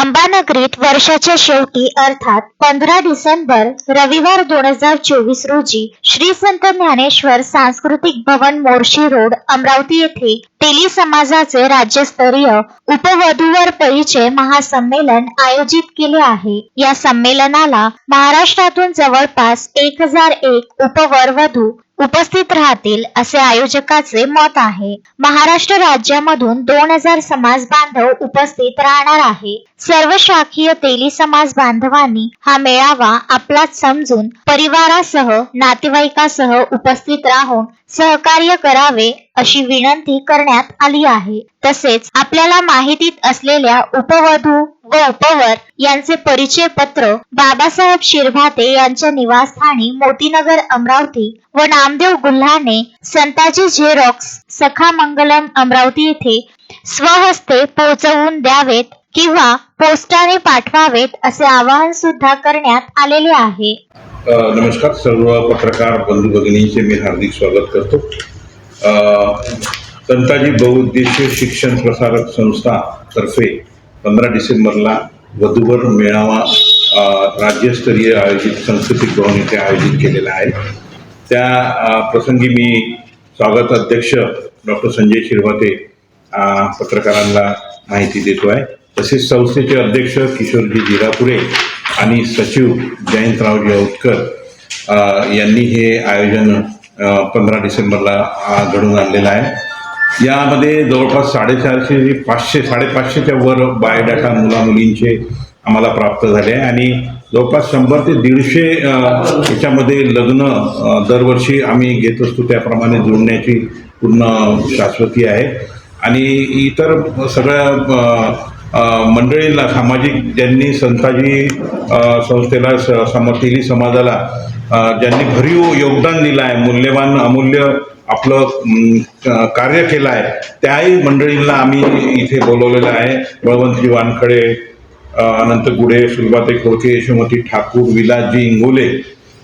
अंबानगरीत वर्षाच्या शेवटी अर्थात 15 डिसेंबर रविवार 2024 रोजी श्री संत ज्ञानेश्वर सांस्कृतिक भवन मोर्शी रोड अमरावती येथे तेली समाजाचे राज्यस्तरीय उपवधूवर परिचय महासंमेलन आयोजित केले आहे। या संमेलनाला महाराष्ट्रातून जवळपास 1001 उपवर वधू उपस्थित राहतील असे आयोजकाचे मत आहे। महाराष्ट्र राज्यामधून 2000 समाज बांधव उपस्थित राहणार आहे। सर्व शाखीय तेली समाज बांधवांनी हा मेळावा आपलाच समजून परिवारासह नातेवाईकासह उपस्थित राहून सहकार्य करावे अशी विनंती करण्यात आली आहे। तसेच आपल्याला माहितीत असलेल्या उपवधू व उपवर यांचे परिचय पत्र बाबासाहेब शिरभाते यांच्या निवासस्थानी मोतीनगर अमरावती व नामदेव गुल्हाने संताजी झेरॉक्स सखा मंगलम अमरावती येथे स्वहस्ते पोहोचवून द्यावेत किंवा पोस्टाने पाठवावेत असे आवाहन सुद्धा करण्यात आलेले आहे। नमस्कार सर्व पत्रकार बंधू भगिनींचे मी हार्दिक स्वागत करतो। संताजी बहुउद्देशीय शिक्षण प्रसारक संस्था तर्फे 15 डिसेंबरला वधूवर मेळावा राज्यस्तरीय आयोजित सांस्कृतिक भवन येथे आयोजित केलेला आहे। त्या प्रसंगी मी स्वागत अध्यक्ष डॉक्टर संजय शिरभाते पत्रकारांना माहिती देतो आहे। तसेच संस्थेचे अध्यक्ष किशोरजी जिरापुरे आणि सचिव जयंतरावजी औतकर यांनी हे आयोजन 15 डिसेंबरला घडून आणलेलं आहे। यामध्ये जवळपास 550च्या वर बायोडाटा मुलामुलींचे आम्हाला प्राप्त झाले आहे आणि जवळपास 100 ते 150 याच्यामध्ये लग्न दरवर्षी आम्ही घेत असतो त्याप्रमाणे जुळण्याची पूर्ण शाश्वती आहे। आणि इतर सगळ्या मंडळींना सामाजिक ज्यांनी संताजी संस्थेला तेली समाजाला ज्यांनी भरीव योगदान दिलं आहे, मूल्यवान अमूल्य आपलं कार्य केलं आहे, त्याही मंडळींना आम्ही इथे बोलवलेलं आहे। बळवंतजी वानखडे, अनंत गुडे, सुलभाताई खोडके, यशोमती ठाकूर, विलासजी इंगोले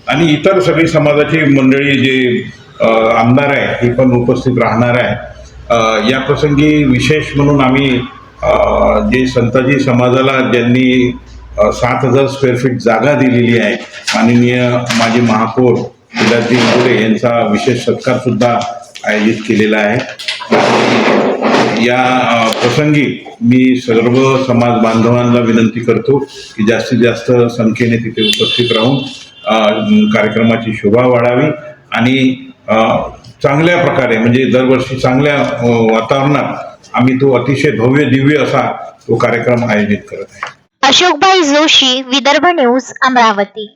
आणि इतर सगळी समाजाची मंडळी जे आमदार आहे ही पण उपस्थित राहणार आहे। या प्रसंगी विशेष म्हणून आम्ही जे संताजी समाजाला ज्यांनी 7000 स्क्वेअर फीट जागा दिलेली आहे, माननीय माजी महापौर विलासजी इंगोले यांचा विशेष सत्कार सुद्धा आयोजित केलेला आहे। या प्रसंगी मी सर्व समाज बांधवांना विनंती करतो की जास्तीत जास्त संख्येने तिथे उपस्थित राहून कार्यक्रमाची शोभा वाढावी आणि चांगल्या प्रकारे म्हणजे दरवर्षी चांगल्या वातावरणात आम्ही तो अतिशय भव्य दिव्य असा तो कार्यक्रम आयोजित करत आहे। अशोकभाई जोशी, विदर्भ न्यूज, अमरावती।